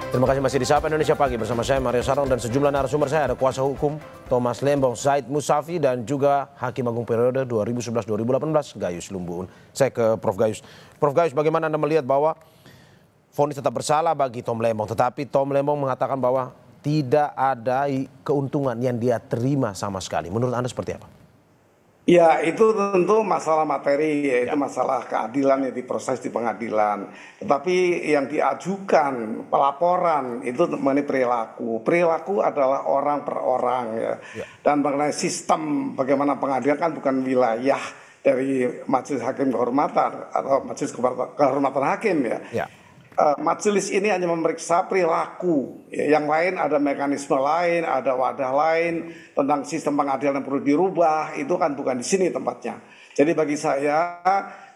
Terima kasih masih di Sapa Indonesia Pagi bersama saya Mario Sarong dan sejumlah narasumber saya. Ada kuasa hukum Thomas Lembong, Zaid Musafi dan juga Hakim Agung periode 2011-2018 Gayus Lumbun. Saya ke Prof. Gayus. Prof. Gayus, bagaimana Anda melihat bahwa vonis tetap bersalah bagi Tom Lembong, tetapi Tom Lembong mengatakan bahwa tidak ada keuntungan yang dia terima sama sekali. Menurut Anda seperti apa? Ya, itu tentu masalah materi, yaitu masalah keadilan yang diproses di pengadilan. Tetapi yang diajukan pelaporan itu mengenai perilaku. Perilaku adalah orang per orang ya. Dan mengenai sistem bagaimana pengadilan kan bukan wilayah dari Majelis Hakim Kehormatan atau Majelis Kehormatan Hakim ya. Majelis ini hanya memeriksa perilaku, yang lain ada mekanisme lain, ada wadah lain tentang sistem pengadilan yang perlu dirubah, itu kan bukan di sini tempatnya. Jadi bagi saya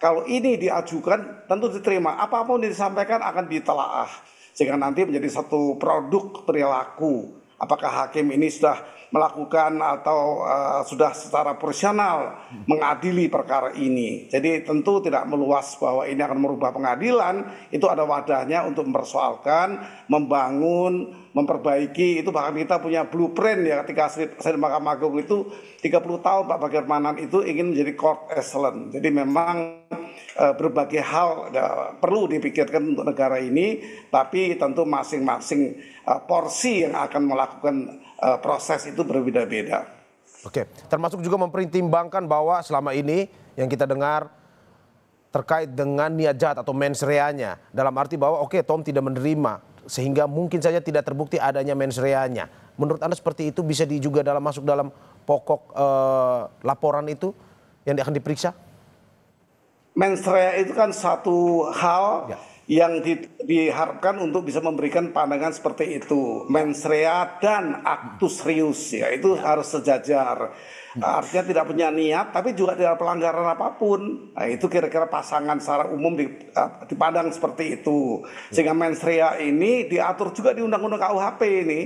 kalau ini diajukan tentu diterima, apapun yang disampaikan akan ditelaah sehingga nanti menjadi satu produk perilaku. Apakah hakim ini sudah melakukan atau sudah secara profesional mengadili perkara ini. Jadi tentu tidak meluas bahwa ini akan merubah pengadilan. Itu ada wadahnya untuk mempersoalkan, membangun, memperbaiki. Itu bahkan kita punya blueprint ya ketika saya di Mahkamah Agung itu 30 tahun Pak Bagirmanan itu ingin menjadi court excellent. Jadi memang berbagai hal perlu dipikirkan untuk negara ini, tapi tentu masing-masing porsi yang akan melakukan proses itu berbeda-beda. Oke, termasuk juga mempertimbangkan bahwa selama ini yang kita dengar terkait dengan niat jahat atau mens reanya, dalam arti bahwa Tom tidak menerima sehingga mungkin saja tidak terbukti adanya mens reanya. Menurut Anda seperti itu bisa juga masuk dalam pokok laporan itu yang akan diperiksa? Mens rea itu kan satu hal yang diharapkan untuk bisa memberikan pandangan seperti itu. Mens rea dan actus reus ya itu harus sejajar. Artinya tidak punya niat tapi juga tidak pelanggaran apapun. Nah, itu kira-kira pasangan secara umum dipandang seperti itu. Sehingga mens rea ini diatur juga di Undang-Undang KUHP ini.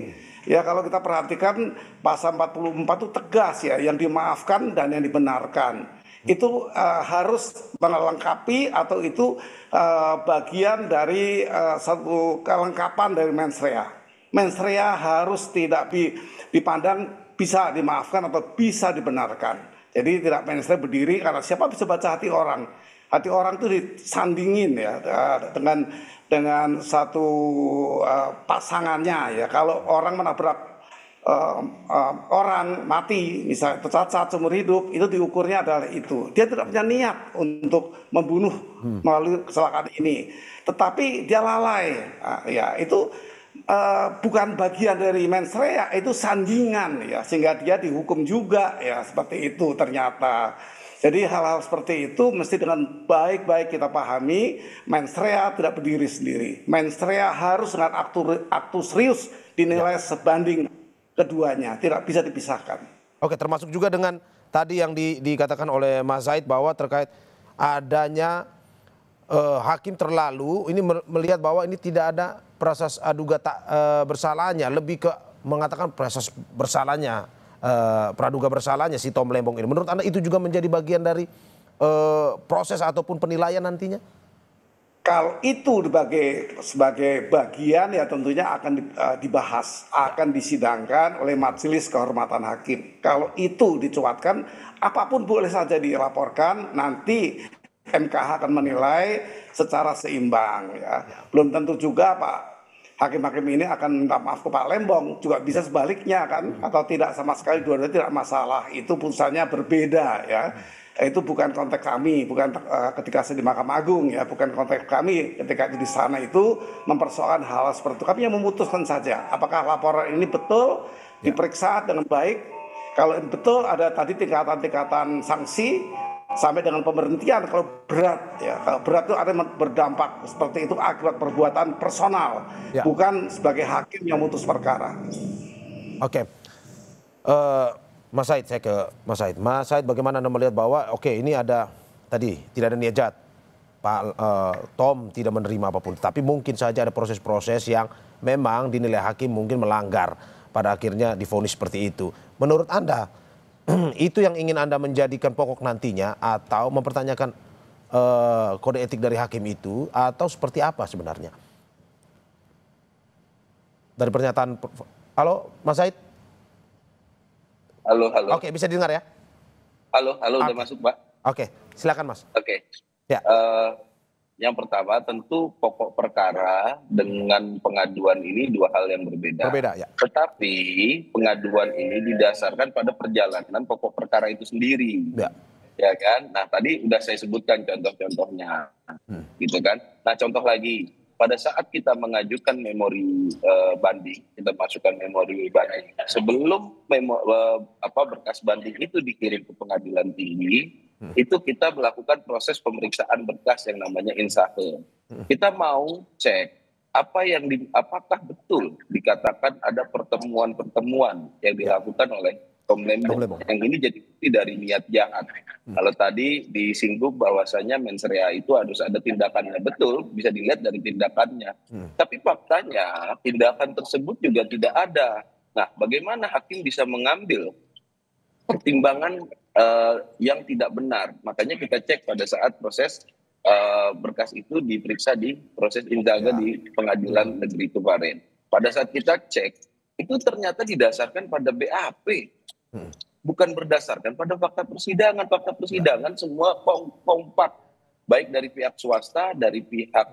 Ya kalau kita perhatikan pasal 44 itu tegas ya, yang dimaafkan dan yang dibenarkan. Itu harus melengkapi atau itu bagian dari satu kelengkapan dari mens rea. Mens rea harus tidak dipandang bisa dimaafkan atau bisa dibenarkan. Jadi tidak mens rea berdiri karena siapa bisa baca hati orang. Hati orang itu disandingin ya dengan satu pasangannya ya. Kalau orang menabrak orang mati misalnya tercacat seumur hidup, itu diukurnya adalah itu. Dia tidak punya niat untuk membunuh melalui kecelakaan ini, tetapi dia lalai. Ya itu bukan bagian dari mens rea, itu sandingan ya, sehingga dia dihukum juga ya seperti itu ternyata. Jadi hal-hal seperti itu mesti dengan baik-baik kita pahami. Mens rea tidak berdiri sendiri. Mens rea harus dengan actus reus dinilai sebanding keduanya, tidak bisa dipisahkan. Oke, termasuk juga dengan tadi yang dikatakan oleh Mas Zaid bahwa terkait adanya hakim terlalu ini melihat bahwa ini tidak ada prasas aduga tak bersalahnya, lebih ke mengatakan prasas bersalahnya, praduga bersalahnya si Tom Lembong ini. Menurut Anda itu juga menjadi bagian dari proses ataupun penilaian nantinya? Kalau itu sebagai bagian ya tentunya akan dibahas, akan disidangkan oleh Majelis Kehormatan Hakim. Kalau itu dicuatkan, apapun boleh saja dilaporkan, nanti MKH akan menilai secara seimbang ya. Belum tentu juga Pak hakim-hakim ini akan minta maaf ke Pak Lembong, juga bisa sebaliknya kan, atau tidak sama sekali, dua-duanya tidak masalah. Itu putusannya berbeda ya. Itu bukan konteks kami, bukan ketika saya di Mahkamah Agung ya, bukan konteks kami ketika di sana itu mempersoalkan hal seperti itu. Kami yang memutuskan saja apakah laporan ini betul diperiksa dengan baik. Kalau betul ada tadi tingkatan-tingkatan sanksi sampai dengan pemberhentian kalau berat ya. Kalau berat itu ada berdampak seperti itu akibat perbuatan personal, bukan sebagai hakim yang memutus perkara. Oke. Mas Zaid, saya ke Mas Zaid. Mas Zaid, bagaimana Anda melihat bahwa ini ada tadi tidak ada niat jahat, Pak Tom tidak menerima apapun, tapi mungkin saja ada proses-proses yang memang dinilai hakim mungkin melanggar, pada akhirnya divonis seperti itu. Menurut Anda itu yang ingin Anda menjadikan pokok nantinya atau mempertanyakan kode etik dari hakim itu atau seperti apa sebenarnya? dari pernyataan. Halo, Mas Said? Halo, halo. Oke, bisa didengar ya? Halo, halo, udah Oke. masuk, Pak? Oke, silakan Mas. Oke. Ya. Yang pertama tentu pokok perkara dengan pengaduan ini dua hal yang berbeda. Berbeda, ya. Tetapi pengaduan ini didasarkan pada perjalanan pokok perkara itu sendiri. Ya. Ya kan? Nah, tadi udah saya sebutkan contoh-contohnya. Gitu kan? Nah, contoh lagi. Pada saat kita mengajukan memori banding, kita masukkan memori banding. Sebelum berkas banding itu dikirim ke pengadilan tinggi, itu kita melakukan proses pemeriksaan berkas yang namanya insahel. Kita mau cek apakah betul dikatakan ada pertemuan-pertemuan yang dilakukan oleh Tom Lembong. Yang ini jadi bukti dari niat jahat. Kalau tadi disinggung bahwasanya mens rea itu harus ada tindakannya, betul, bisa dilihat dari tindakannya. Tapi faktanya tindakan tersebut juga tidak ada. Nah, bagaimana hakim bisa mengambil pertimbangan yang tidak benar? Makanya kita cek pada saat proses berkas itu diperiksa di proses indaga di pengadilan negeri kemarin. Pada saat kita cek, itu ternyata didasarkan pada BAP. Bukan berdasarkan pada fakta persidangan. Fakta persidangan semua kompak, baik dari pihak swasta, dari pihak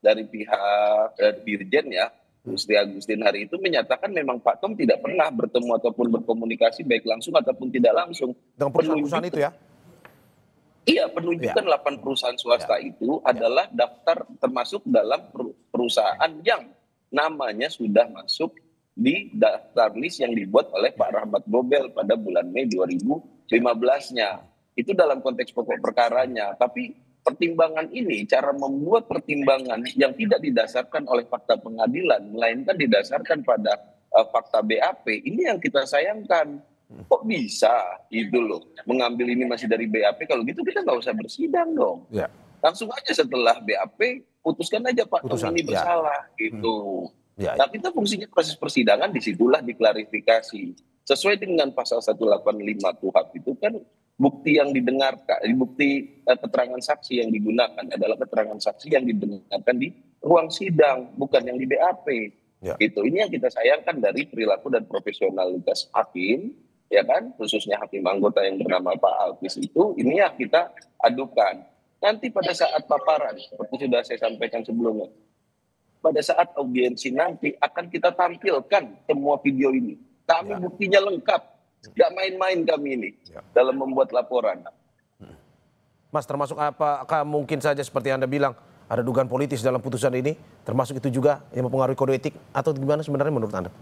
dari pihak Dirjen ya, Gusti Agustin hari itu menyatakan memang Pak Tom tidak pernah bertemu ataupun berkomunikasi baik langsung ataupun tidak langsung Dengan perusahaan-perusahaan itu ya? Iya, penunjukan 8 perusahaan swasta itu adalah daftar termasuk dalam perusahaan yang namanya sudah masuk di daftar list yang dibuat oleh Pak Rahmat Gobel pada bulan Mei 2015-nya. Itu dalam konteks pokok perkaranya. Tapi pertimbangan ini, cara membuat pertimbangan yang tidak didasarkan oleh fakta pengadilan, melainkan didasarkan pada fakta BAP, ini yang kita sayangkan. Kok bisa itu loh, mengambil ini masih dari BAP, kalau gitu kita nggak usah bersidang dong. Ya. Langsung aja setelah BAP, putuskan aja Pak Tom ini bersalah gitu. Ya. Nah, kita fungsinya proses persidangan disitulah diklarifikasi. Sesuai dengan pasal 185 KUHP itu kan bukti yang didengarkan, bukti keterangan saksi yang digunakan adalah keterangan saksi yang didengarkan di ruang sidang, bukan yang di BAP. Ya. Gitu. Ini yang kita sayangkan dari perilaku dan profesionalitas hakim, ya kan, khususnya hakim anggota yang bernama Pak Alkis itu, ini yang kita adukan. Nanti pada saat paparan, seperti sudah saya sampaikan sebelumnya, pada saat audiensi nanti akan kita tampilkan semua video ini. Kami buktinya lengkap, nggak main-main kami ini dalam membuat laporan. Mas, termasuk apakah mungkin saja seperti Anda bilang ada dugaan politis dalam putusan ini, termasuk itu juga yang mempengaruhi kode etik atau gimana sebenarnya menurut Anda?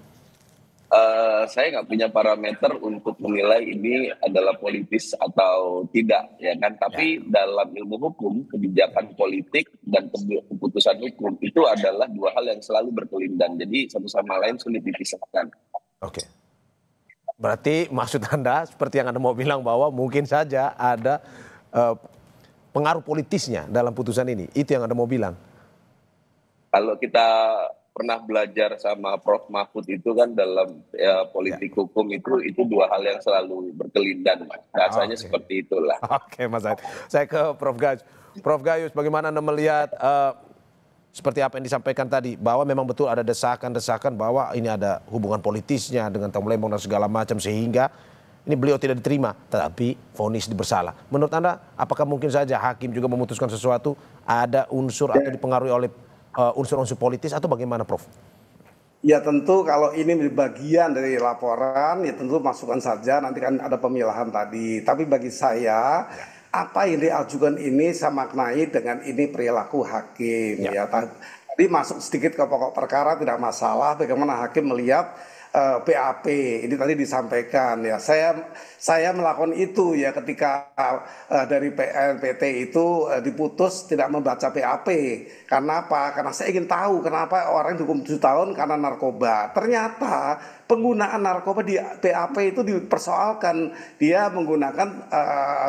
Saya nggak punya parameter untuk menilai ini adalah politis atau tidak, ya kan. Tapi dalam ilmu hukum, kebijakan politik dan keputusan hukum itu adalah dua hal yang selalu berkelindan. Jadi satu sama lain sulit dipisahkan. Oke. Berarti maksud Anda seperti yang Anda mau bilang bahwa mungkin saja ada pengaruh politisnya dalam putusan ini. Itu yang Anda mau bilang? Kalau kita pernah belajar sama Prof. Mahfud itu kan dalam politik hukum itu dua hal yang selalu berkelindan. Rasanya seperti itulah. Oke, Mas Said. Saya ke Prof. Gayus. Prof. Gayus, bagaimana Anda melihat seperti apa yang disampaikan tadi, bahwa memang betul ada desakan-desakan bahwa ini ada hubungan politisnya dengan Tom Lembong dan segala macam, sehingga ini beliau tidak diterima, tetapi vonis bersalah. Menurut Anda, apakah mungkin saja hakim juga memutuskan sesuatu, ada unsur atau dipengaruhi oleh unsur-unsur politis atau bagaimana, Prof? Ya tentu kalau ini bagian dari laporan, ya tentu masukkan saja, nanti kan ada pemilahan tadi. Tapi bagi saya, apa yang diajukan ini saya maknai dengan ini perilaku hakim. Ya. Tadi masuk sedikit ke pokok perkara tidak masalah, bagaimana hakim melihat BAP ini tadi disampaikan ya, saya melakukan itu ya ketika dari PNPT itu diputus tidak membaca BAP. Karena apa? Karena saya ingin tahu kenapa orang dihukum 7 tahun karena narkoba. Ternyata penggunaan narkoba di BAP itu dipersoalkan, dia menggunakan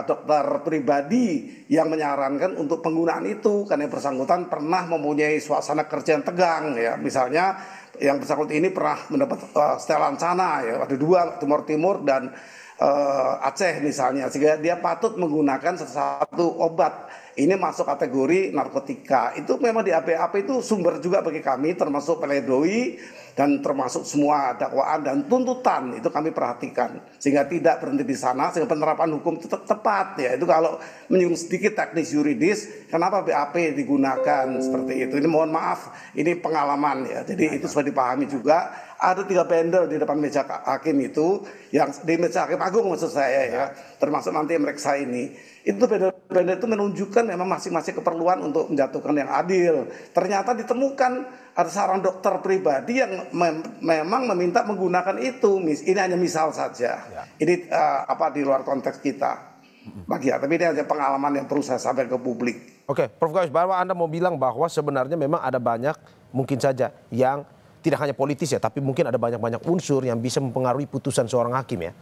dokter pribadi yang menyarankan untuk penggunaan itu karena yang bersangkutan pernah mempunyai suasana kerja yang tegang ya, misalnya yang bersangkutan ini pernah mendapat setelan sana ya, ada 2 Timur dan Aceh misalnya, sehingga dia patut menggunakan sesuatu obat ini masuk kategori narkotika. Itu memang di BAP itu sumber juga bagi kami, termasuk pledoi dan termasuk semua dakwaan dan tuntutan itu kami perhatikan sehingga tidak berhenti di sana, sehingga penerapan hukum itu tepat ya. Itu kalau menyinggung sedikit teknis yuridis, kenapa BAP digunakan seperti itu. Ini mohon maaf, ini pengalaman ya. Jadi itu sudah dipahami juga. Ada 3 bendel di depan meja hakim itu, yang di meja hakim agung maksud saya ya, termasuk nanti yang mereka ini. Itu bendel-bendel itu menunjukkan memang masing-masing keperluan untuk menjatuhkan yang adil. Ternyata ditemukan ada seorang dokter pribadi yang memang meminta menggunakan itu. Ini hanya misal saja. Ini di luar konteks kita. Tapi ini hanya pengalaman yang perlu saya sampaikan ke publik. Oke, Prof Gayus, bahwa Anda mau bilang bahwa sebenarnya memang ada banyak mungkin saja yang tidak hanya politis ya, tapi mungkin ada banyak-banyak unsur yang bisa mempengaruhi putusan seorang hakim ya?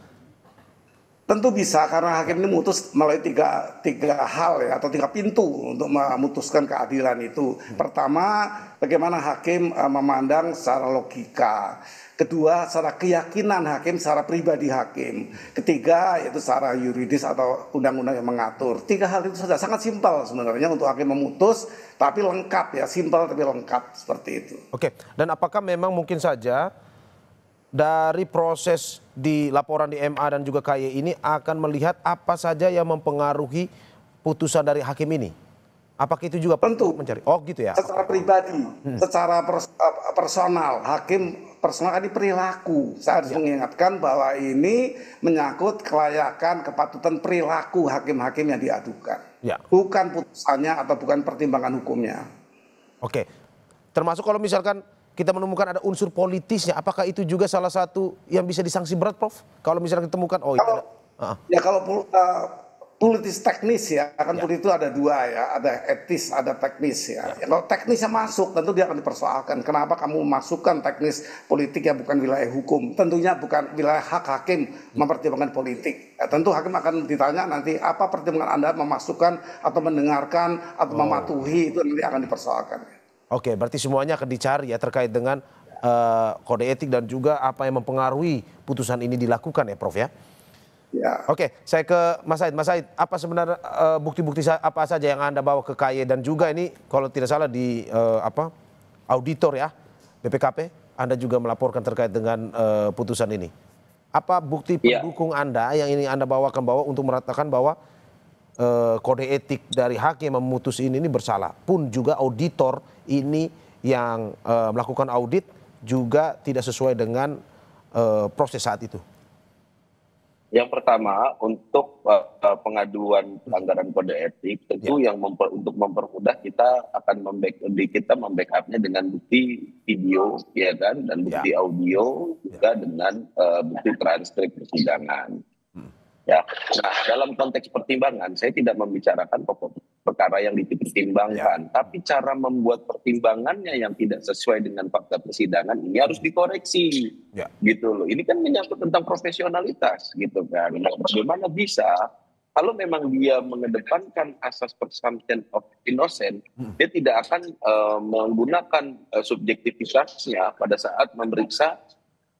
Tentu bisa, karena hakim ini memutus melalui tiga hal ya, atau 3 pintu untuk memutuskan keadilan itu. Pertama, bagaimana hakim memandang secara logika. Kedua, secara keyakinan hakim, secara pribadi hakim. Ketiga, yaitu secara yuridis atau undang-undang yang mengatur. 3 hal itu saja, sangat simpel sebenarnya untuk hakim memutus, tapi lengkap ya, simpel tapi lengkap, seperti itu. Oke, dan apakah memang mungkin saja dari proses di laporan di MA dan juga KY ini akan melihat apa saja yang mempengaruhi putusan dari hakim ini? Apakah itu juga tentu mencari? Oh gitu ya. Secara pribadi, secara personal, hakim personal ini perilaku. Saya harus mengingatkan bahwa ini menyangkut kelayakan, kepatutan perilaku hakim-hakim yang diadukan. Bukan putusannya atau bukan pertimbangan hukumnya. Oke, termasuk kalau misalkan kita menemukan ada unsur politisnya, apakah itu juga salah satu yang bisa disangsi berat, Prof? Kalau misalnya ditemukan, kalau politis teknis ya, kan politis itu ada 2 ya, ada etis, ada teknis ya. Kalau teknisnya masuk, tentu dia akan dipersoalkan. Kenapa kamu memasukkan teknis politik yang bukan wilayah hukum? Tentunya bukan wilayah hak hakim mempertimbangkan politik. Ya, tentu hakim akan ditanya nanti apa pertimbangan Anda memasukkan atau mendengarkan atau mematuhi, itu nanti akan dipersoalkan. Oke, berarti semuanya akan dicari ya terkait dengan kode etik dan juga apa yang mempengaruhi putusan ini dilakukan ya, Prof ya? Ya. Oke, saya ke Mas Said. Mas Said, apa sebenarnya bukti-bukti apa saja yang Anda bawa ke KY dan juga ini kalau tidak salah di auditor ya BPKP, Anda juga melaporkan terkait dengan putusan ini. Apa bukti pendukung Anda yang ini Anda bawakan untuk meratakan bahwa kode etik dari hakim yang memutus ini bersalah, pun juga auditor ini yang melakukan audit juga tidak sesuai dengan proses saat itu? Yang pertama, untuk pengaduan pelanggaran kode etik, tentu yang untuk mempermudah kita akan membackup-nya dengan bukti video, ya kan, dan bukti audio juga dengan bukti transkrip persidangan. Ya, nah dalam konteks pertimbangan, saya tidak membicarakan pokok perkara yang dipertimbangkan, tapi cara membuat pertimbangannya yang tidak sesuai dengan fakta persidangan ini harus dikoreksi, gitu loh. Ini kan menyangkut tentang profesionalitas, gitu kan. Nah, bagaimana bisa kalau memang dia mengedepankan asas presumption of innocent, dia tidak akan menggunakan subjektivitasnya pada saat memeriksa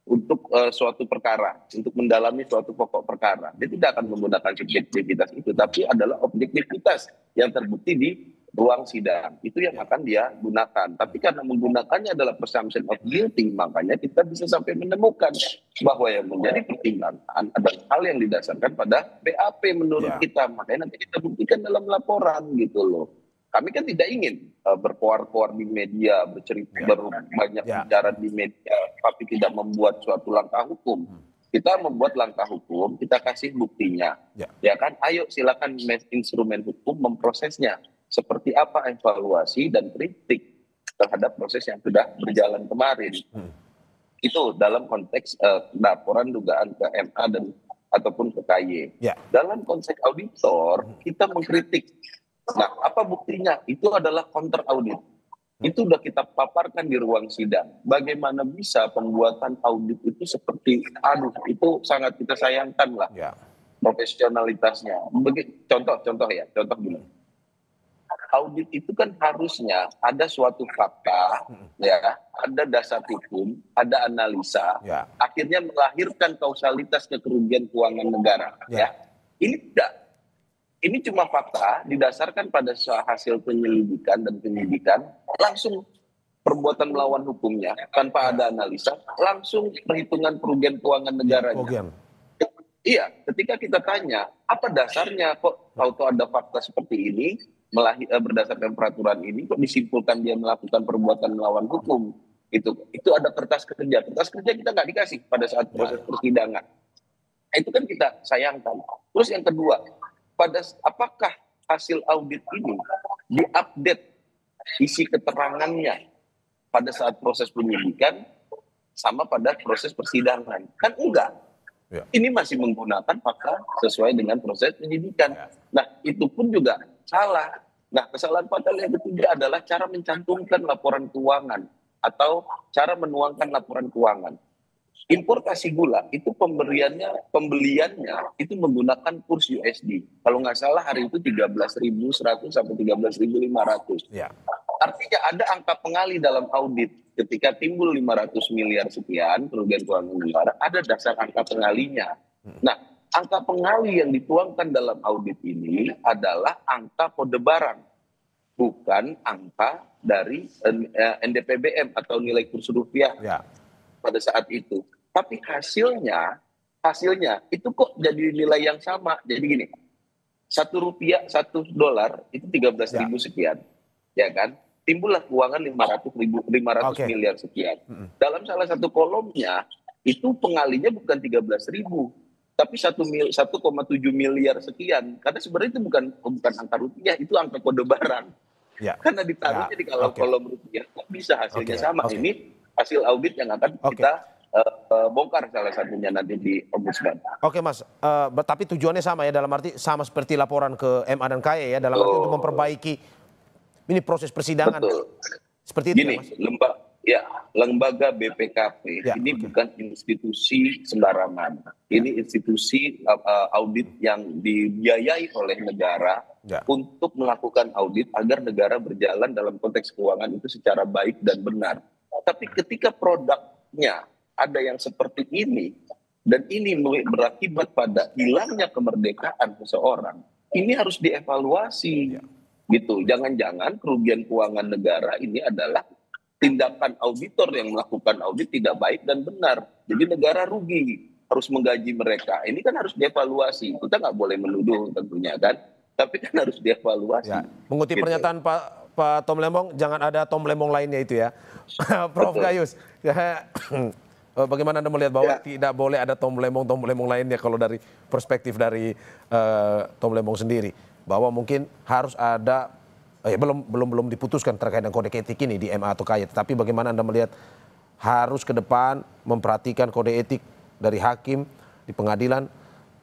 untuk suatu perkara, untuk mendalami suatu pokok perkara. Dia tidak akan menggunakan subjektivitas itu, tapi adalah objektivitas yang terbukti di ruang sidang. Itu yang akan dia gunakan. Tapi karena menggunakannya adalah presumption of guilty, makanya kita bisa sampai menemukan bahwa yang menjadi pertimbangan adalah hal yang didasarkan pada BAP menurut kita. Makanya nanti kita buktikan dalam laporan, gitu loh. Kami kan tidak ingin berkoar-koar di media, banyak bicara di media, tapi tidak membuat suatu langkah hukum. Kita membuat langkah hukum, kita kasih buktinya. Ya kan, ayo silakan instrumen hukum memprosesnya. Seperti apa evaluasi dan kritik terhadap proses yang sudah berjalan kemarin. Itu dalam konteks laporan dugaan ke MA ataupun ke KY. Dalam konteks auditor, kita mengkritik. Nah, apa buktinya? Itu adalah counter audit. Itu sudah kita paparkan di ruang sidang. Bagaimana bisa pembuatan audit itu seperti, itu sangat kita sayangkan lah profesionalitasnya. Contoh dulu. Audit itu kan harusnya ada suatu fakta, ada dasar hukum, ada analisa, akhirnya melahirkan kausalitas kerugian keuangan negara. Ini tidak. ini cuma fakta didasarkan pada hasil penyelidikan dan penyidikan, langsung perbuatan melawan hukumnya tanpa ada analisa, langsung perhitungan kerugian keuangan negaranya. Iya, ketika kita tanya apa dasarnya kok tahu-tahu ada fakta seperti ini, berdasarkan peraturan ini kok disimpulkan dia melakukan perbuatan melawan hukum, itu ada kertas kerja kita nggak dikasih pada saat proses persidangan. Itu kan kita sayangkan. Terus yang kedua, apakah hasil audit ini diupdate isi keterangannya pada saat proses penyidikan sama pada proses persidangan? Kan enggak. Ya. Ini masih menggunakan fakta sesuai dengan proses penyidikan. Ya. Nah, itu pun juga salah. Nah, kesalahan fatal yang ketiga adalah cara mencantumkan laporan keuangan atau cara menuangkan laporan keuangan. Importasi gula itu pembeliannya itu menggunakan kurs USD. Kalau nggak salah hari itu 13.100 sampai 13.500. Ya. Artinya ada angka pengali dalam audit. Ketika timbul 500 miliar sekian kerugian keuangan negara, ada dasar angka pengalinya. Nah, angka pengali yang dituangkan dalam audit ini adalah angka kode barang, bukan angka dari NDPBM atau nilai kurs rupiah pada saat itu. Tapi hasilnya itu kok jadi nilai yang sama. Jadi gini, $1 $1 itu 13.000 sekian, ya kan? Timbullah keuangan 500 miliar sekian. Dalam salah satu kolomnya itu pengalinya bukan 13.000, tapi 1,7 miliar sekian. Karena sebenarnya itu bukan angka rupiah, itu angka kode barang. Ya. Karena ditaruhnya di kolom rupiah, kok bisa hasilnya sama. Ini hasil audit yang akan kita bongkar salah satunya nanti di Ombudsman. Oke Mas, tapi tujuannya sama ya, dalam arti sama seperti laporan ke MA dan KY ya, dalam arti untuk memperbaiki ini proses persidangan. Betul. Seperti itu gini, ya Mas? Lembaga BPKP ini bukan institusi sembarangan. Ini institusi audit yang dibiayai oleh negara untuk melakukan audit agar negara berjalan dalam konteks keuangan itu secara baik dan benar. Tapi ketika produknya ada yang seperti ini, dan ini berakibat pada hilangnya kemerdekaan seseorang, ini harus dievaluasi. Gitu, jangan-jangan kerugian keuangan negara ini adalah tindakan auditor yang melakukan audit tidak baik dan benar. Jadi negara rugi, harus menggaji mereka. Ini kan harus dievaluasi. Kita nggak boleh menuduh tentunya kan, tapi kan harus dievaluasi. Ya. Mengutip pernyataan Pak Tom Lembong, jangan ada Tom Lembong lainnya itu ya. Prof Gayus, bagaimana Anda melihat bahwa tidak boleh ada Tom Lembong lainnya kalau dari perspektif dari Tom Lembong sendiri? Bahwa mungkin harus ada belum diputuskan terkait dengan kode etik ini di MA atau KY, tetapi bagaimana Anda melihat harus ke depan memperhatikan kode etik dari hakim di pengadilan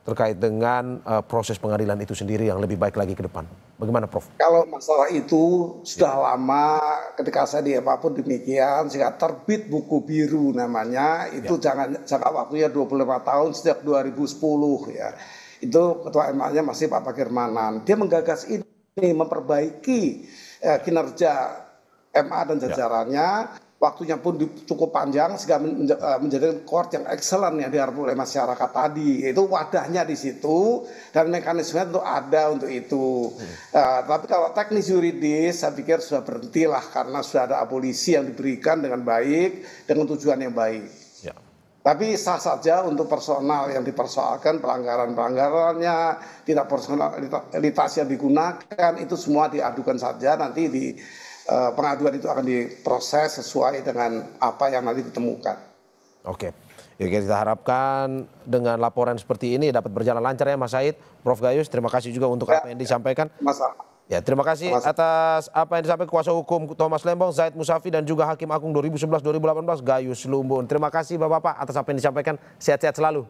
terkait dengan proses pengadilan itu sendiri yang lebih baik lagi ke depan. Bagaimana Prof? Kalau masalah itu sudah lama, ketika saya di MA pun demikian, sehingga terbit buku biru namanya, itu jangka waktunya 25 tahun sejak 2010 ya. Itu ketua MA-nya masih Pak Pakirmanan. Dia menggagas ini, memperbaiki kinerja MA dan jajarannya. Waktunya pun cukup panjang sehingga menjadi court yang excellent yang diharapkan oleh masyarakat tadi. Itu wadahnya di situ dan mekanisme itu ada untuk itu. Tapi kalau teknis yuridis saya pikir sudah berhentilah karena sudah ada abolisi yang diberikan dengan baik, dengan tujuan yang baik. Tapi sah saja untuk personal yang dipersoalkan, pelanggaran-pelanggarannya, tidak personalitas yang digunakan, itu semua diadukan saja, nanti di pengaduan itu akan diproses sesuai dengan apa yang nanti ditemukan. Oke, ya, kita harapkan dengan laporan seperti ini dapat berjalan lancar ya Mas Said. Prof Gayus, terima kasih juga untuk apa yang disampaikan. Ya, terima kasih atas apa yang disampaikan kuasa hukum Thomas Lembong, Zaid Musafi, dan juga Hakim Agung 2011-2018 Gayus Lumbun. Terima kasih Bapak-Bapak atas apa yang disampaikan. Sehat-sehat selalu.